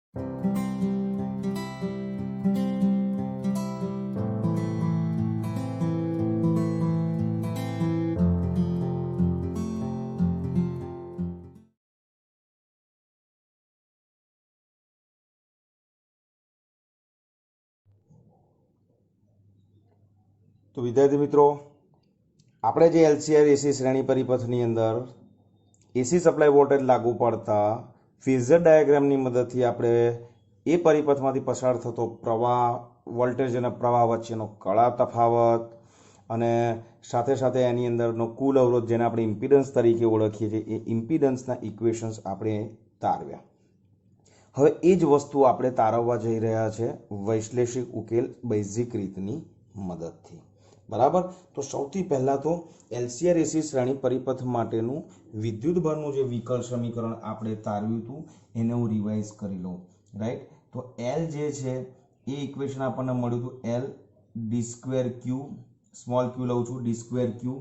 તો વિદ્યાર્થી મિત્રો, આપણે જે એલસીઆર એસી શ્રેણી પરિપથની અંદર એસી સપ્લાય વોલ્ટેજ લાગુ પડતા ફેઝર ડાયાગ્રામની મદદથી આપણે એ પરિપથમાંથી પસાર થતો પ્રવાહ, વોલ્ટેજ અને પ્રવાહ વચ્ચેનો કળા તફાવત અને સાથે સાથે એની અંદરનો કુલ અવરોધ, જેને આપણે ઇમ્પિડન્સ તરીકે ઓળખીએ છીએ, એ ઇમ્પિડન્સના ઇક્વેશન્સ આપણે તારવ્યા. હવે એ જ વસ્તુ આપણે તારવવા જઈ રહ્યા છે વૈશ્લેષિક ઉકેલ બેઝિક રીતની મદદથી. બરાબર. તો સૌથી પહેલાં તો એલસીઆર એસી શ્રેણી પરિપથ માટેનું વિદ્યુતભારનું જે વિકલ સમીકરણ આપણે તારવ્યું હતું એને હું રિવાઇઝ કરી લઉં. રાઈટ. તો એલ જે છે એ ઇક્વેશન આપણને મળ્યું હતું L D square Q, small Q લઉં છું, D square Q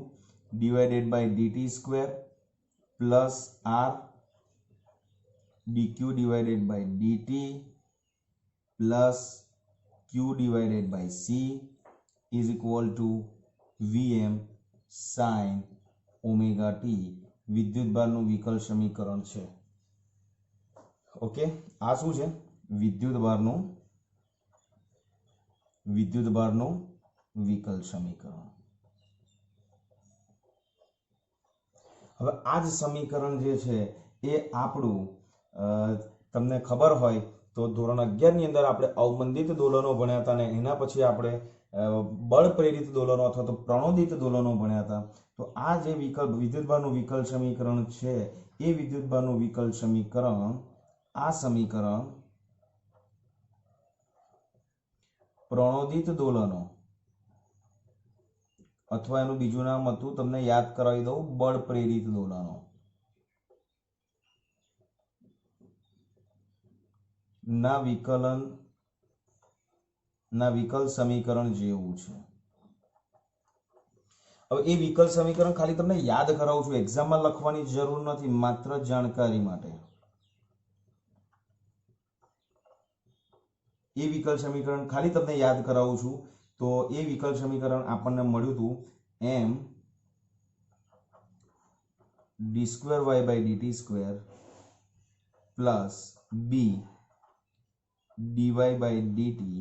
divided by DT square plus R dq divided by dt plus q divided by c is equal to vm sin omega t વિદ્યુતભારનું વિકલ સમીકરણ છે. Okay, આ શું છે? વિદ્યુતભારનું વિકલ સમીકરણ. હવે આ જ સમીકરણ જે છે એ આપણું તમને ખબર હોય તો ધોરણ 11 ની અંદર આપણે અવમંદિત દોલનો ભણ્યા હતા, અને એના પછી આપણે બળ પ્રેરિત દોલનો અથવા તો પ્રણોદિત દોલનો ભણ્યા હતા. તો આ જે વિદ્યુતભારનું વિકલ સમીકરણ છે એ વિદ્યુતભારનું વિકલ સમીકરણ, આ સમીકરણ પ્રણોદિત દોલનો અથવા એનું બીજું નામ હતું, તમને યાદ કરાવી દઉં, બળ પ્રેરિત દોલનો ના વિકલ સમીકરણ જેવું છે. હવે એ વિકલ સમીકરણ ખાલી તમને યાદ કરાવું છું, એક્ઝામમાં લખવાની જરૂર નથી, માત્ર જાણકારી માટે. એ વિકલ સમીકરણ ખાલી તમને યાદ કરાવું છું. તો એ વિકલ સમીકરણ આપણને મળ્યું હતું M D square Y by DT square plus B DY by DT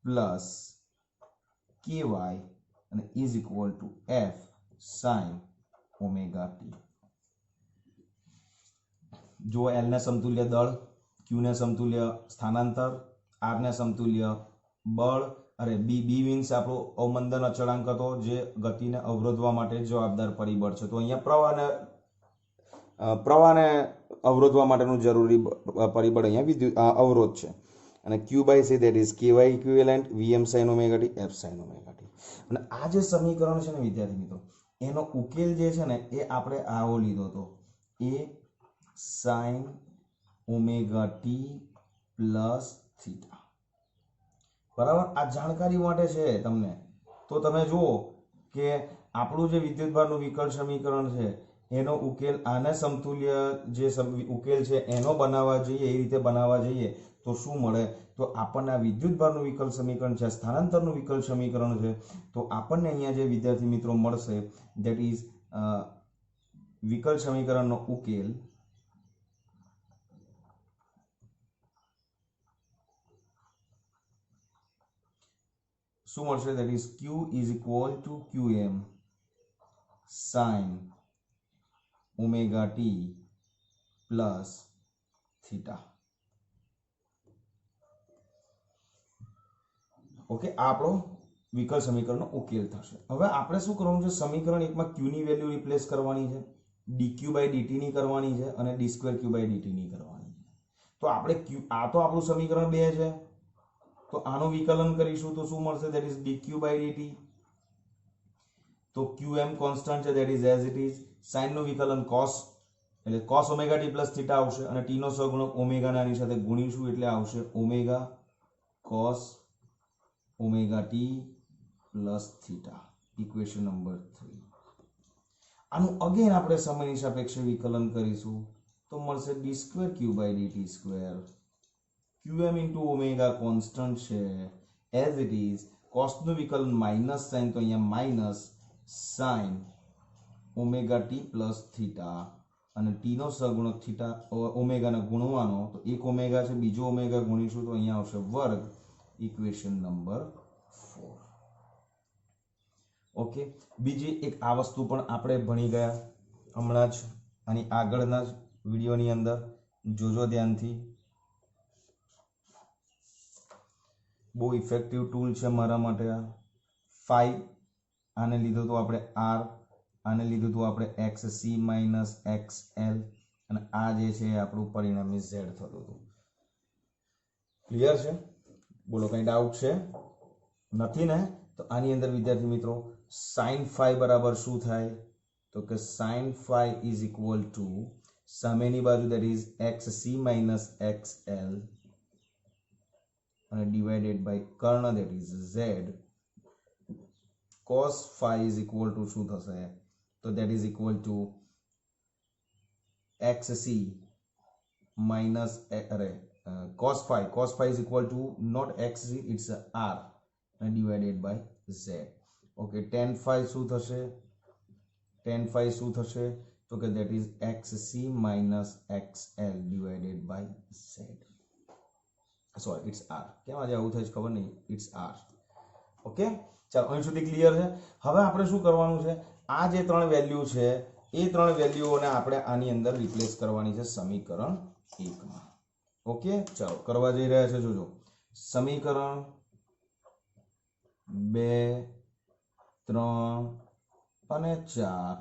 plus KY અને is equal to F sine omega T. જો એલ ને સમતુલ્ય દળ, ક્યુ ને સમતુલ્ય સ્થાનાંતર, આર ને સમતુલ્ય બળ, અરે બી મીન્સ આપણો અવમંદન અચળાંક હતો જે ગતિને અવરોધવા માટે જવાબદાર પરિબળ છે. તો અહીંયા પ્રવાહને અવરોધવા માટેનું જરૂરી પરિબળ અહીંયા અવરોધ છે. અને ક્યુ બાય સી દેટ ઇઝ કેવાય equivalent VM sign omega T F sine omega T. અને આ જે સમીકરણ છે ને વિદ્યાર્થી મિત્રો, એનો ઉકેલ જે છે ને એ આપણે આવો લીધો હતો, એ sine omega T plus theta. બરાબર. આ જાણકારી માટે છે તમને. તો તમે જુઓ કે આપણું જે વિદ્યુતભારનું વિકલ સમીકરણ છે એનો ઉકેલ આને સમતુલ્ય જે ઉકેલ છે એનો બનાવવા જઈએ, એ રીતે બનાવવા જઈએ તો શું મળે? તો આપણને આ વિદ્યુતભારનું વિકલ સમીકરણ છે, સ્થાનાંતરનું વિકલ સમીકરણ છે. તો આપણને અહીંયા જે વિદ્યાર્થી મિત્રો મળશે ધેટ ઇઝ વિકલ સમીકરણનો ઉકેલ શું મળશે? That is Q is equal to Q M sine omega T plus theta. Okay, આ આપણો વિકલ સમીકરણનો ઉકેલ થશે. હવે આપણે શું કરવાનું છે? સમીકરણ 1 માં q ની વેલ્યુ રિપ્લેસ કરવાની છે, dq બાય dt ની કરવાની છે અને d square q by dt ની કરવાની છે. તો આપણે આ તો આપણું સમીકરણ 2 છે, તો આનું વિકલન કરીશું તો શું મળશે? That is dq by dt. તો qm કોન્સ્ટન્ટ છે, that is as it is. Sine નું વિકલન cos, એટલે cos omega t plus theta આવશે, અને t નો સહગુણક ઓમેગા આની સાથે ગુણીશું એટલે આવશે omega cos omega T plus theta. Equation number 3. આનું અગેન આપણે સમયની સાપેક્ષે વિકલન કરીશું તો મળશે D square Q by DT square QM into omega constant છે એઝ ઇટ ઇઝ. કોસનું વિકલન માઇનસ સાઇન, તો અહીંયા minus sine omega T plus theta, અને ટી નો સહગુણક થીટા ઓમેગાને ગુણવાનો, તો એક ઓમેગા છે, બીજો ઓમેગા ગુણીશું તો અહીંયા આવશે વર્ગ. Equation number 4. ઓકે, બીજી એક આ વસ્તુ પણ આપણે ભણી ગયા હમણાં જ આની આગળના જ વિડીયોની અંદર, જોજો ધ્યાનથી. બહુ ઇફેક્ટિવ ટૂલ છે મારા માટે આ. 5 આને લીધું તો આપણે r, આને લીધું તો આપણે xc માઇનસ xl, અને આ જે છે આપણું પરિણામી z થતું હતું. ક્લિયર છે? બોલો, કઈ ડાઉટ છે? નથી ને? તો આની અંદર વિદ્યાર્થી મિત્રો sin phi બરાબર શું થાય? તો કે sin phi is equal two સામેની બાજુ that is xc minus xl અને divided by Karna that is z. cos phi is equal to શું થશે? તો that is equal to xc minus cos phi is equal to not xc, it's r and divided by z. Okay, tan phi શું થશે? tan phi શું થશે? તો કે that is xc minus xl divided by z. Sorry, it's r. કેમ આજે આવું થાય છે ખબર નહીં, it's r. ઓકે, ચાલો અહીં સુધી ક્લિયર છે. હવે આપણે શું કરવાનું છે? આ જે ત્રણ વેલ્યુ છે એ ત્રણ વેલ્યુઓને આપણે આની અંદર રિપ્લેસ કરવાની છે સમીકરણ 1 માં. ઓકે, ચાલો કરવા જઈ રહ્યા છે. જોજો, સમીકરણ 2, 3 અને 4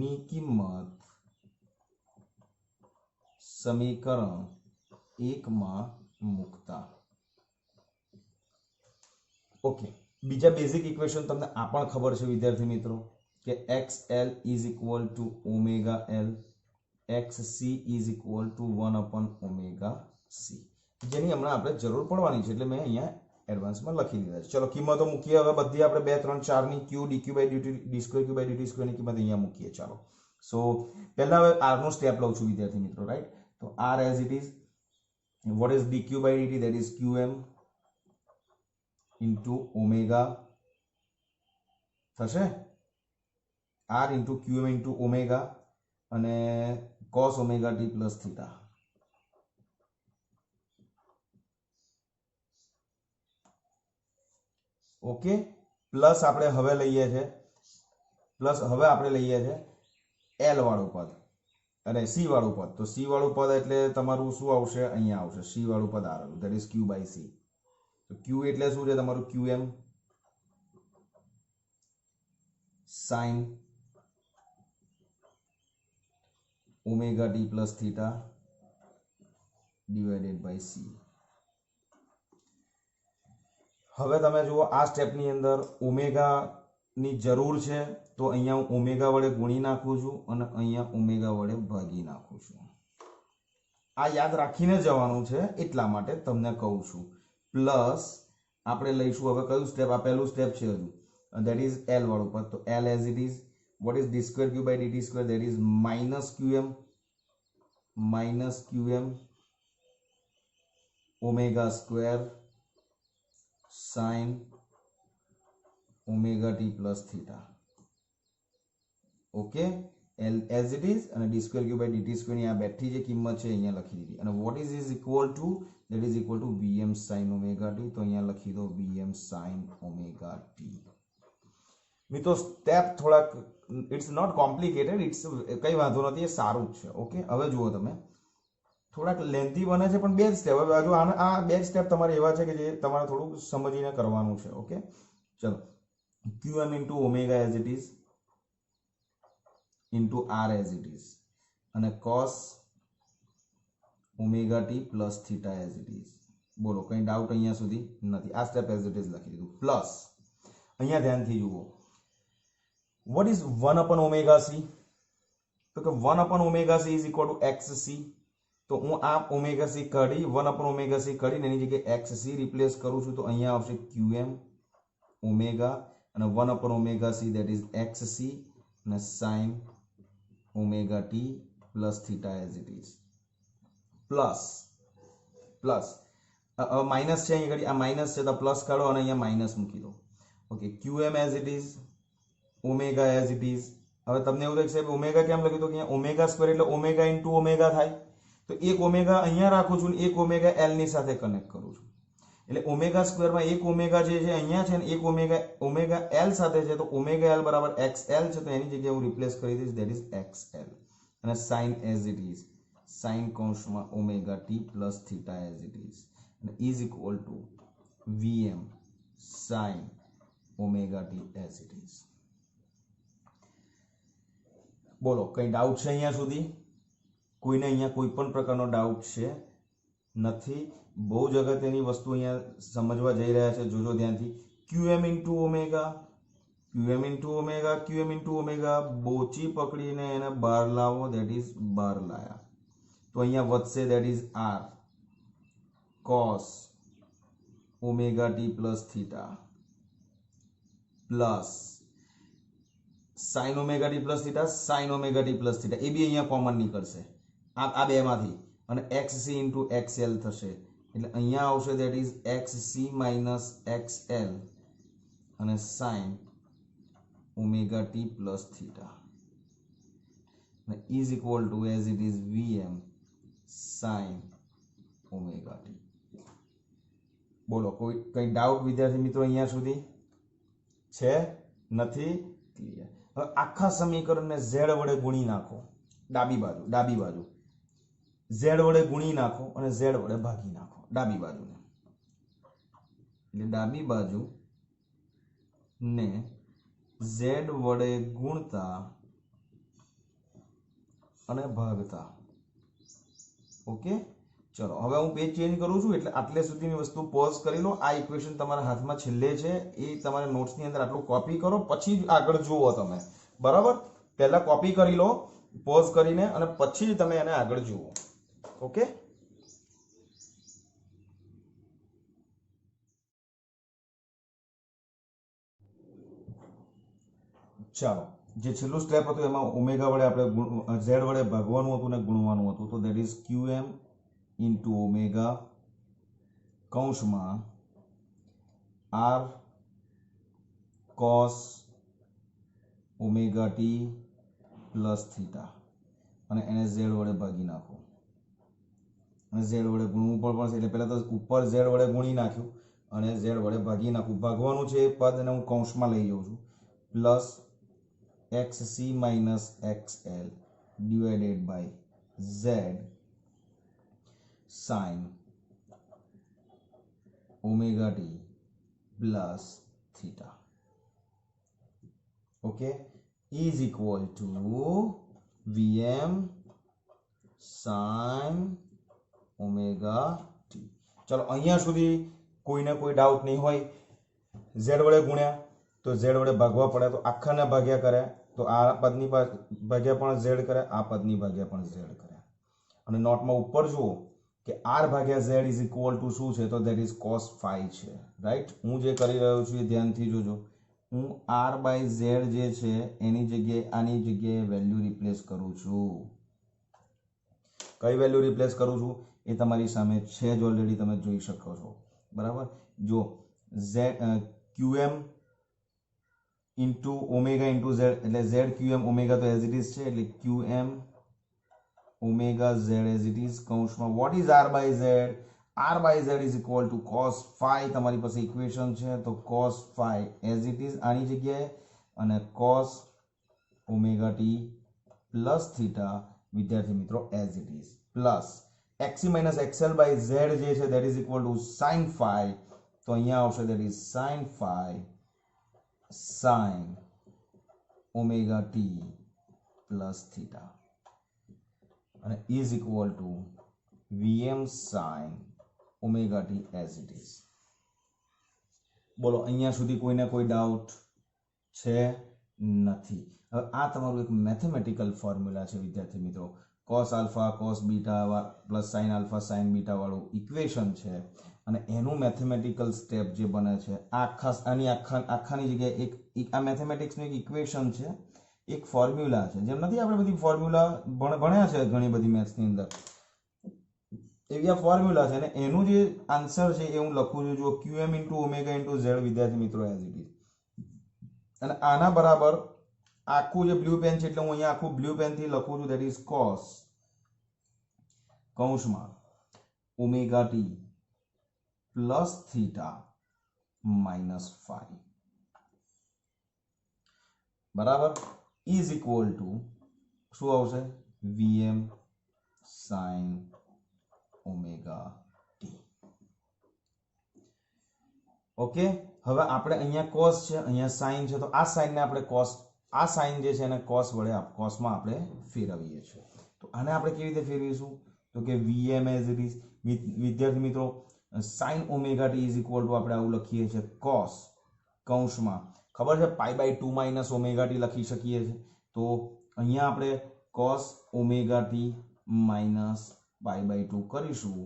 ની કિંમત સમીકરણ 1 માં મૂકતા. ઓકે, બીજા બેઝિક ઇક્વેશન તમને આ પણ ખબર છે વિદ્યાર્થી મિત્રો કે xl is equal two omega l, xc is equal two 1 upon omega c, જેની હમણાં આપણે જરૂર પડવાની છે એટલે મેં અહીંયા એડવાન્સમાં લખી દીધા છે. ચલો કિંમતો મૂકીએ હવે બધી આપણે 2, 3, 4 ની q dq by dt d square q by dt square ની કિંમત અહીંયા મૂકીએ. ચાલો, સો પહેલા હવે r નો સ્ટેપ લઉં છું વિદ્યાર્થી મિત્રો, રાઈટ? તો r as it is, what is dq by dt? that is qm into omega થશે, r into qm into omega અને cos omega t plus theta. Okay, plus આપણે હવે લઈએ છે l વાળું પદ અને c વાળું પદ. તો c વાળું પદ એટલે તમારું શું આવશે? અહીંયા આવશે c વાળું પદ આવેલું, that is q by c. તો q એટલે શું છે તમારું? qm sin omega t plus theta divided by c. હવે તમે જુઓ આ સ્ટેપની અંદર ઓમેગા ની જરૂર છે તો અહીંયા હું ઓમેગા વડે ગુણી નાખું છું અને અહીંયા ઓમેગા વડે ભાગી નાખું છું. આ યાદ રાખીને જવાનું છે એટલા માટે તમને કહું છું. પ્લસ આપણે લઈશું હવે કયું સ્ટેપ? આ પહેલું સ્ટેપ છે હજુ, that is l વાળું પદ. તો l as it is, what is d square q by dt square? that is minus qm omega square sin omega t plus theta. Okay, l as it is અને d square q by dt square ની આ બેઠી જે કિંમત છે અહીંયા લખી દીધી. અને what is equal to? that is equal to vm sin omega t. તો અહીંયા લખી દો vm sin omega t. મિત્રો સ્ટેપ થોડાક ઇટ્સ નોટ કોમ્પ્લિકેટેડ, ઇટ્સ કઈ વાંધો નથી, એ સારું જ છે. ઓકે, હવે જુઓ તમે થોડાક લેન્થી બને છે પણ બે જ સ્ટેપ. હવે બાજુ આ બે સ્ટેપ તમારે એવા છે કે જે તમારે થોડુંક સમજીને કરવાનું છે. ઓકે, ચલો, qm into omega as it is into r as it is અને cos omega t plus theta as it is. બોલો, કઈ ડાઉટ અહીંયા સુધી નથી? આ સ્ટેપ as it is લખી દીધું. પ્લસ અહીંયા ધ્યાનથી જુઓ, what is 1 upon omega c? તો કે 1 upon omega c is equal to xc. તો હું આ omega c કાઢી 1 upon omega c કાઢીને એની જગ્યાએ xc રિપ્લેસ કરું છું તો અહીંયા આવશે qm omega અને 1 upon omega c that is xc અને sin omega t plus theta as it is. Plus plus minus છે અહીં ઘડી આ માઇનસ છે તો પ્લસ કાઢો અને અહીંયા માઇનસ મૂકી દો okay QM as it is omega as it is હવે તમને એવું થાય સાહેબ ઓમેગા કેમ લખ્યું તો કે અહીંયા ઓમેગા સ્ક્વેર એટલે ઓમેગા ઇન્ટુ ઓમેગા થાય તો એક ઓમેગા અહીંયા રાખું છું ને એક ઓમેગા L ની સાથે કનેક્ટ કરું છું એટલે ઓમેગા સ્ક્વેરમાં એક ઓમેગા જે છે અહીંયા છે ને એક ઓમેગા L સાથે છે તો ઓમેગા L બરાબર XL છે તો એની જગ્યાએ હું રિપ્લેસ કરી દઈશ ધેટ ઇઝ XL અને sin as it is sin કૌંસમાં omega t plus theta as it is અને is equal to Vm sin omega t as it is બોલો કઈ ડાઉટ છે અહીંયા સુધી કોઈને અહીંયા કોઈ પણ પ્રકારનો ડાઉટ છે નથી બહુ જ અગત્યની વસ્તુ અહીંયા સમજવા જઈ રહ્યા છે જોજો ધ્યાનથી QM into omega QM into omega બોચી પકડીને એને બહાર લાવો ધેટ ઇઝ બહાર લાયા તો અહીંયા વધશે that is R cos omega t plus theta plus sin omega t plus theta sin omega t plus theta A B અહીંયા કોમન નીકળશે આ બેમાંથી અને XC ઇન્ટુ XL થશે એટલે અહીંયા આવશે that is XC minus XL અને sin omega t plus theta અને is equal to as it is Vm sin omega t બોલો કોઈ કઈ ડાઉટ વિદ્યાર્થી મિત્રો અહીંયા સુધી છે નથી ક્લિયર હવે આખા સમીકરણને z વડે ગુણી નાખો ડાબી બાજુ z વડે ગુણી નાખો અને z વડે ભાગી નાખો ડાબી બાજુને એટલે ડાબી બાજુ ને z વડે ગુણતા અને ભાગતા ઓકે ચલો હવે હું પેજ ચેન્જ કરું છું એટલે આટલે સુધીની વસ્તુ પોઝ કરી લો આ ઇક્વેશન તમારા હાથમાં છેલ્લે છે એ તમારે નોટ્સની અંદર આટલું કોપી કરો પછી જ આગળ જુઓ તમે બરાબર પહેલા કોપી કરી લો પોઝ કરીને અને પછી તમે એને આગળ જુઓ ઓકે ચાલો જે છેલ્લું સ્ટેપ હતું એમાં ઓમેગા વડે આપણે z વડે ભાગવાનું હતું ને ગુણવાનું હતું તો that is QM into omega કૌંસમાં R cos omega t plus theta અને એને z વડે ભાગી નાખો અને z વડે ગુણવું પણ પડશે એટલે પહેલા તો ઉપર z વડે ગુણી નાખ્યું અને z વડે ભાગી નાખું ભાગવાનું છે એ પદને હું કૌંસમાં લઈ જાઉં છું plus XC minus XL divided by Z sin omega t plus theta okay is equal to Vm sin omega t ચલો અહીંયા સુધી કોઈને કોઈ ડાઉટ નહીં હોય z વડે ગુણ્યા તો z વડે ભાગવા પડે તો આખાને ભાગ્યા કરે તો આ પદની ભાગ્યા પણ z કરે આ પદની ભાગ્યા પણ z કરે અને નોટમાં ઉપર જુઓ કે r ભાગ્યા z ઇઝ ઇક્વલ ટુ શું છે તો ધેટ ઇઝ cos phi છે રાઈટ હું જે કરી રહ્યો છું એ ધ્યાનથી જોજો હું r બાય z જે છે એની જગ્યાએ આની જગ્યાએ વેલ્યુ રિપ્લેસ કરું છું કઈ વેલ્યુ રિપ્લેસ કરું છું એ તમારી સામે છે જ ઓલરેડી તમે જોઈ શકો છો બરાબર જો z qm into omega into z એટલે z qm omega તો as it is છે એટલે qm omega z as it is કૌંસમાં what is r by z is equal to cos phi તમારી પાસે ઇક્વેશન છે તો cos phi as it is આની જગ્યાએ અને cos omega t plus theta વિદ્યાર્થી મિત્રો as it is plus xc minus xl by z જે છે that is equal to sin phi તો અહીંયા આવશે that is sin phi sin omega t plus theta and is equal to Vm sin omega t as it is બોલો અહીંયા સુધી કોઈને કોઈ ડાઉટ છે નથી હવે આ તમારું એક મેથેમેટિકલ ફોર્મ્યુલા છે વિદ્યાર્થી મિત્રો cos alpha cos beta plus sin alpha sin beta વાળું ઇક્વેશન છે અને એનું મેથેમેટિકલ સ્ટેપ જે બને છે આખાની જગ્યાએ એક આ મેથેમેટિક્સનું એક ઇક્વેશન છે એક ફોર્મ્યુલા છે જેમ નથી આપણે બધી ફોર્મ્યુલા ભણ્યા છે ઘણી બધી મેથ્સની અંદર એવી આ ફોર્મ્યુલા છે અને એનું જે આન્સર છે એ હું લખું છું જો QM into omega into Z વિદ્યાર્થી મિત્રો એઝ ઇટ ઇઝ. અને આના બરાબર આખું જે બ્લુ પેન છે એટલે હું અહીંયા આખું બ્લુ પેન થી લખું છું, ધેટ ઇઝ કોસ કૌંસમાં omega T plus theta minus phi બરાબર ઇઝ ઇક્વલ ટુ શું આવશે VM sine omega T. Okay, હવે આપણે અહીંયા cos છે, અહીંયા sin છે, તો આ sin ને આપણે cos, આ sin જે છે એને cos વડે cosમાં આપણે ફેરવીએ છીએ. તો આને આપણે કેવી રીતે ફેરવીશું તો કે VM એઝ ઇટ ઇઝ. વિદ્યાર્થી મિત્રો sin omega T is equal to આપણે આવું લખીએ છીએ cos કૌંસમાં ખબર છે pi by 2 minus omega T લખી શકીએ છીએ. તો અહીંયા આપણે cos omega T minus pi by 2 કરીશું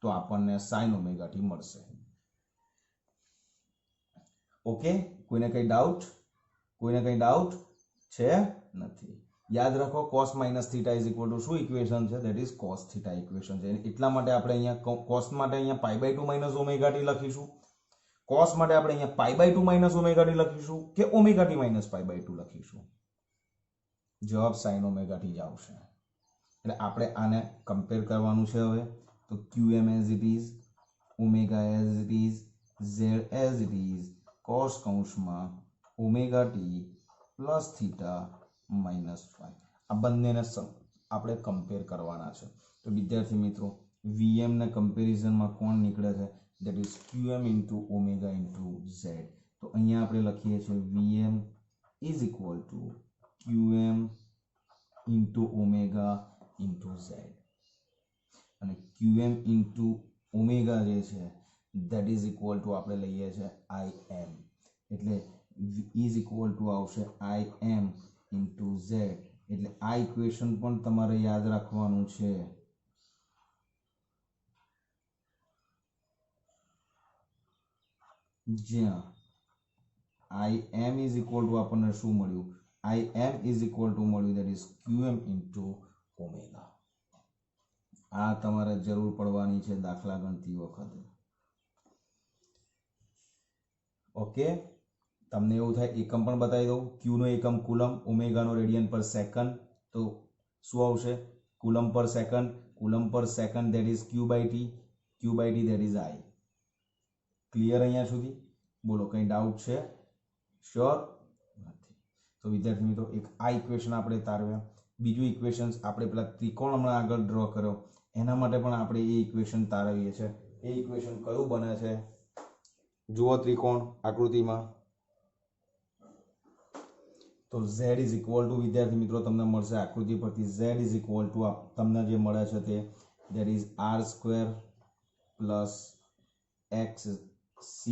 તો આપણને sin ઓમેગા ટી મળશે. ઓકે, કોઈને કઈ ડાઉટ? કોઈને કઈ ડાઉટ છે? નથી. યાદ રાખો cos minus theta is equal to શું ઇક્વેશન છે? That is cos theta equation છે. એટલા માટે આપણે અહીંયા cos માટે અહીંયા pi by 2 minus omega T લખીશું. cos માટે આપણે અહીંયા pi by 2 minus omega T લખીશું કે omega T minus pi by 2 લખીશું. જવાબ sin ઓમેગા ટી જ આવશે. એટલે આપણે આને કમ્પેર કરવાનું છે હવે. તો QM as it is, omega as it is, Z as it is, cos કૌંસમાં omega T plus theta minus phi. આ બંનેને આપણે કમ્પેર કરવાના છે. તો વિદ્યાર્થી મિત્રો VM ના કમ્પેરિઝનમાં કોણ નીકળે છે? That is QM into omega into Z. તો અહીંયા આપણે લખીએ છીએ VM is equal two QM into omega into Z. અને QM ઇન્ટુ ઓમેગા જે છે that is equal to આપણે લઈએ છે IM. એટલે is equal to આવશે IM into Z. એટલે આ ઇક્વેશન પણ તમારે યાદ રાખવાનું છે. જ્યાં IM is equal to આપણને શું મળ્યું? IM is equal to મળ્યું that is QM into omega. આ તમારે જરૂર પડવાની છે દાખલા ગણતી વખતે. ઓકે, તમને એવું થાય એકમ પણ બતાવી દઉં. Q નો એકમ કુલમ, ઓમેગા નો રેડિયન પર સેકન્ડ. તો શું આવશે? Coulomb per second. Coulomb per second that is Q by T. Q by T that is I. Clear અહીંયા સુધી? બોલો કઈ ડાઉટ છે? શ્યોર નથી. તો વિદ્યાર્થી મિત્રો એક આ ઇક્વેશન આપણે તારવ્યા. બીજું ઇક્વેશન આપણે પેલા ત્રિકોણ હમણાં આગળ ડ્રો કર્યો એના માટે પણ આપણે એ ઇક્વેશન તારવીએ છીએ. એ ઇક્વેશન કયું બને છે? જુઓ ત્રિકોણ આકૃતિમાં. તો Z ઇઝ ઇક્વલ ટુ વિદ્યાર્થી મિત્રો તમને મળશે આકૃતિ પરથી Z ઇઝ ઇક્વલ ટુ તમને જે મળે છે તે that is R square plus XC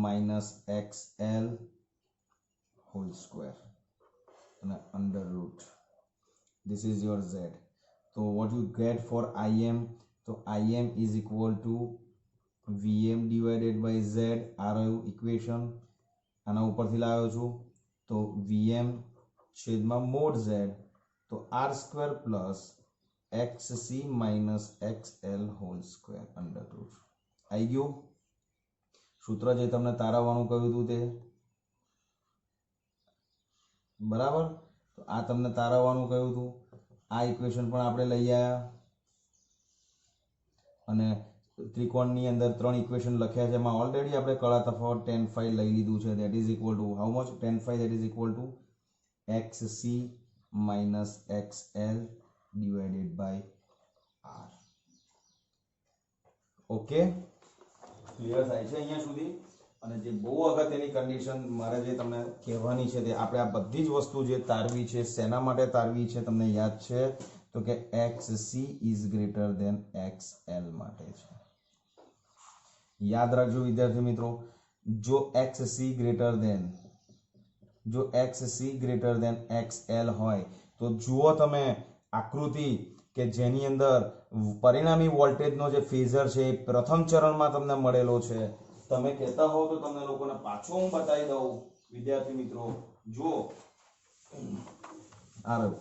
minus XL whole square અને under root. This is your Z. So what you get for IM? So IM is equal to VM divided by Z. આ રહ્યું equation. આના ઉપરથી લાવ્યો છું તો VM છેદમાં mode Z તો R square plus XC minus XL whole square under route. આવી ગયું સૂત્ર જે તમને તારવવાનું કહ્યું હતું તે બરાબર. તો આ તમને તારવવાનું કહ્યું હતું. આ ઇક્વેશન પણ આપણે લઈ આવ્યા અને ત્રિકોણની અંદર ત્રણ ઇક્વેશન લખ્યા છે એમાં ઓલરેડી આપણે કળા તફાવત tan phi લઈ લીધું છે. That is equal to how much? tan phi that is equal to XC minus XL divided by R. Okay, clear થાય છે અહીંયા સુધી? અને જે બહુ અગત્યની કન્ડિશન મારે જે તમને કહેવાની છે તે આપણે આ બધી જ વસ્તુ જે તારવી છે શેના માટે તારવી છે તમને યાદ છે? તો કે XC is greater than XL માટે છે. યાદ રાખજો વિદ્યાર્થી મિત્રો, જો XC ગ્રેટર ધેન XL હોય તો જુઓ તમે આકૃતિ કે જેની અંદર પરિણામી વોલ્ટેજનો જે ફેઝર છે એ પ્રથમ ચરણમાં તમને મળેલો છે. તમે કહેતા હો તો તમને લોકોને પાછો હું બતાવી દઉં વિદ્યાર્થી મિત્રો. જુઓ આ રહ્યું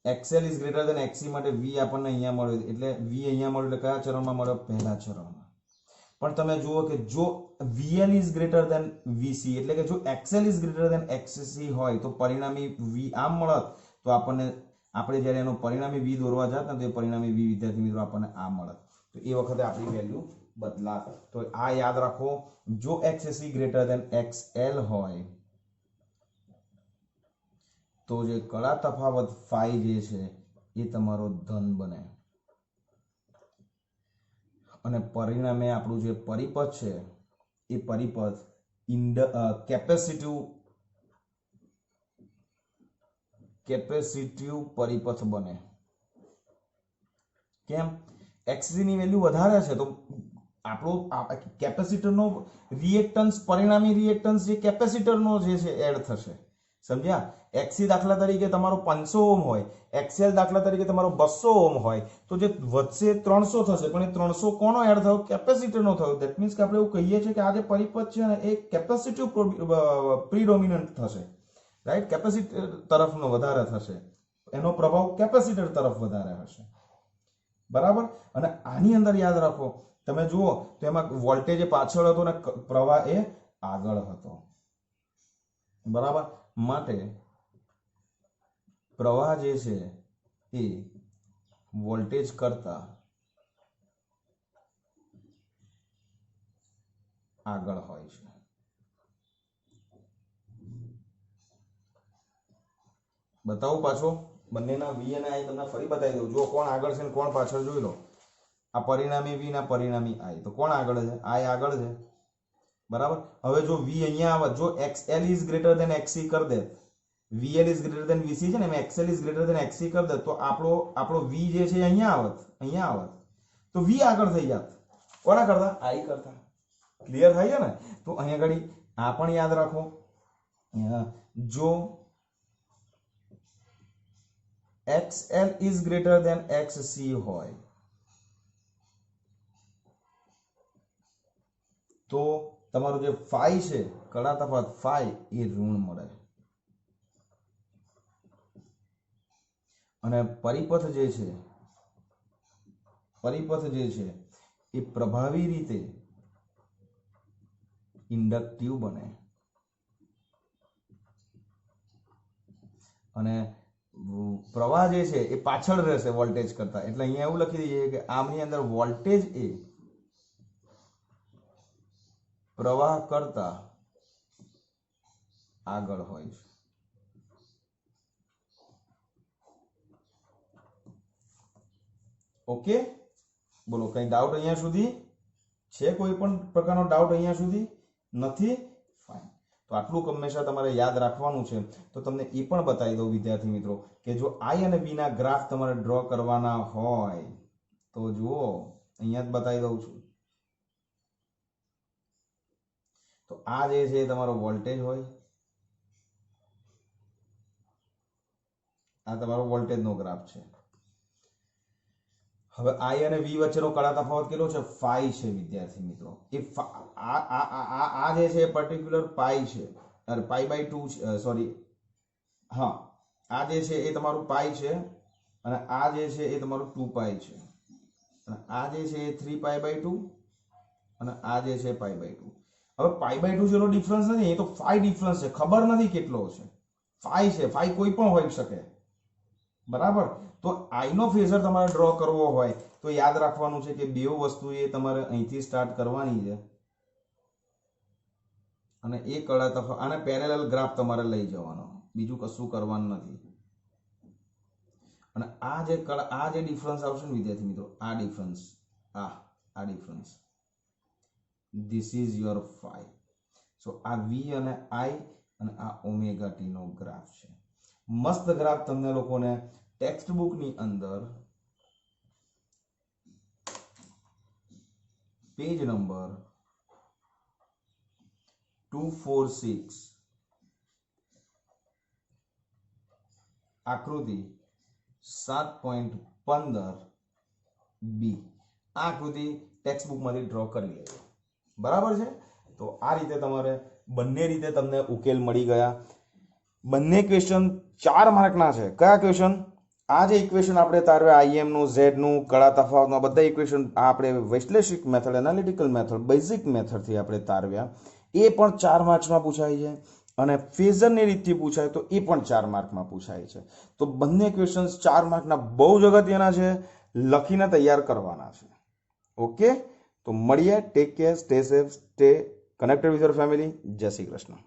એક્સએલ ઇઝ ગ્રેટર દેન એક્સી માટે વી આપણને અહીંયા મળ્યો, એટલે વી અહીંયા મળ્યો એટલે કયા ચરણમાં મળ્યો? પહેલા ચરણમાં. પણ તમે જુઓ કે જો VL is greater than VC એટલે કે જો XL is greater than XC હોય તો પરિણામી વી આમ મળત, તો આપણે જ્યારે એનો પરિણામી વી દોરવા જાત ને તો એ પરિણામી વી વિદ્યાર્થી મિત્રો આપણને આ મળત, તો એ વખતે આપણી વેલ્યુ બદલાત. તો આ યાદ રાખો, જો એક્સસી ગ્રેટર દેન એક્સએલ હોય તો જે કળા તફાવત ફાઈ જે છે એ તમારો ધન બને, અને પરિણામે આપણું જે પરિપથ છે એ પરિપથ કેપેસિટિવ પરિપથ બને. કેમ? એક્સસી ની વેલ્યુ વધારે છે તો આપણો કેપેસિટરનો રિએક્ટન્સ, પરિણામી રિએક્ટન્સ જે કેપેસિટરનો જે છે એડ થશે. સમજ્યા? એક્સી દાખલા તરીકે તમારો 500 ઓહ્મ હોય, એક્સએલ દાખલા તરીકે તમારો 200 ઓહ્મ હોય, તો જે વધશે 300 થશે, પણ એ 300 કોનો એડ થયો? કેપેસિટરનો થયો. ધેટ મીન્સ કે આપણે એવું કહીએ છીએ કે આ જે પરિપથ છે ને એ કેપેસિટિવ પ્રીડોમિનન્ટ થશે, રાઈટ? કેપેસિટર તરફનો વધારે થશે, એનો પ્રભાવ કેપેસિટર તરફ વધારે હશે, બરાબર? અને આની અંદર યાદ રાખો, તમે જુઓ તો એમાં વોલ્ટેજ પાછળ હતો ને પ્રવાહ એ આગળ હતો, બરાબર? માટે પ્રવાહ જે છે એ વોલ્ટેજ કરતા આગળ હોય છે. બતાવું પાછો બંનેના વી અને આઈ તમને ફરી બતાવી દઉં. જો કોણ આગળ છે ને કોણ પાછળ જોઈ લો. આ પરિણામી વી ના પરિણામી આઈ, તો કોણ આગળ છે? આઈ આગળ છે, બરાબર? હવે જો વી અહીંયા આવે, જો XL is greater than XC કરી દે, VL is greater than VC છે ને, એમ XL is greater than XC કરી દે, તો આપણો V જે છે અહીંયા આવત, તો V આગળ થઈ જાત. કોના કરતા? I કરતા. ક્લિયર થાય છે ને? તો અહીંયા આગળ આ પણ યાદ રાખો, જો XL is greater than XC હોય તો તમારું જે ફાઈ છે, કળા તફાવત ફાઈ, એ ઋણ મળે. અને પરિપથ જે છે એ પ્રભાવી રીતે ઇન્ડક્ટિવ બને. અને પ્રવાહ જે છે એ પાછળ રહેશે વોલ્ટેજ કરતા, એટલે અહીંયા એવું લખી દઈએ કે આમની અંદર વોલ્ટેજ એ પ્રવાહ કરતા આગળ હોય છે. ઓકે, બોલો કઈ ડાઉટ અહીંયા સુધી છે? કોઈ પણ પ્રકારનો ડાઉટ અહીંયા સુધી નથી? ફાઇન. તો આટલું હંમેશા તમારે યાદ રાખવાનું છે. તો તમને એ પણ બતાવી દઉં વિદ્યાર્થી મિત્રો કે જો આઈ અને બી ના ગ્રાફ તમારે ડ્રો કરવાના હોય તો જુઓ, અહીંયા જ બતાવી દઉં છું. તો આ જે છે તમારો વોલ્ટેજ હોય, આ તમારો વોલ્ટેજ નો ગ્રાફ છે. હવે આઈ અને વી વચ્ચેનો કળા તફાવત કેટલો છે? ફાઈ છે વિદ્યાર્થી મિત્રો. એ આ જે છે પર્ટિક્યુલર પાઈ છે, અરે પાઈ બાય 2, સોરી, હા, આ જે છે એ તમારું પાઈ છે, અને આ જે છે એ તમારું 2 પાઈ છે, અને આ જે છે એ 3 પાઈ બાય 2, અને આ જે છે પાઈ બાય 2. હવે પાઈ બાય 2 જેટલો ડિફરન્સ નથી, એ તો ફાઈ ડિફરન્સ છે, ખબર નથી કેટલો છે. ફાઈ છે, ફાઈ કોઈ પણ હોઈ શકે, બરાબર? તો આઈ નો ફેઝર તમારે ડ્રો કરવો હોય તો યાદ રાખવાનું છે કે બે વસ્તુ એ તમારે અહીંથી સ્ટાર્ટ કરવાની છે, અને એ કળા તફાવત આને પેરેલલ ગ્રાફ તમારે લઈ જવાનો, બીજું કશું કરવાનું નથી. અને આ જે ડિફરન્સ આવશે ને વિદ્યાર્થી મિત્રો, આ ડિફરન્સ, આ difference, this is your phi. So આ વી અને આઈ અને આ ઓમેગા ટી નો ગ્રાફ છે. મસ્ત ગ્રાફ તમને લોકોને ટેક્સ્ટ બુક ની અંદર પેજ નંબર 246 આકૃતિ 7.15 બી આકૃતિ ટેક્સ્ટ બુક માંથી ડ્રો કરી લેજો, બરાબર છે? તો આ રીતે તમારે બંને રીતે તમને ઉકેલ મળી ગયા. બંને ક્વેશ્ચન 4 માર્કના છે. કયા ક્વેશ્ચન? આ જે ઇક્વેશન આપણે તારવ્યા આઈએમનું ઝેડનું કળા તફાવતનું આ બધા ઇક્વેશન આપણે વૈશ્લેષિક મેથડ એનાલિટિકલ મેથડ બેઝિક મેથડથી આપણે તારવ્યા એ પણ 4 માર્ક્સમાં પૂછાય છે અને ફેઝરની રીતથી પૂછાય તો એ પણ 4 માર્કમાં પૂછાય છે. તો બંને ક્વેશ્ચન્સ 4 માર્કના બહુ જ અગત્યના છે, લખીને તૈયાર કરવાના છે. ઓકે, તો મળીએ. Take care, stay safe, stay connected with your family. જય શ્રી કૃષ્ણ.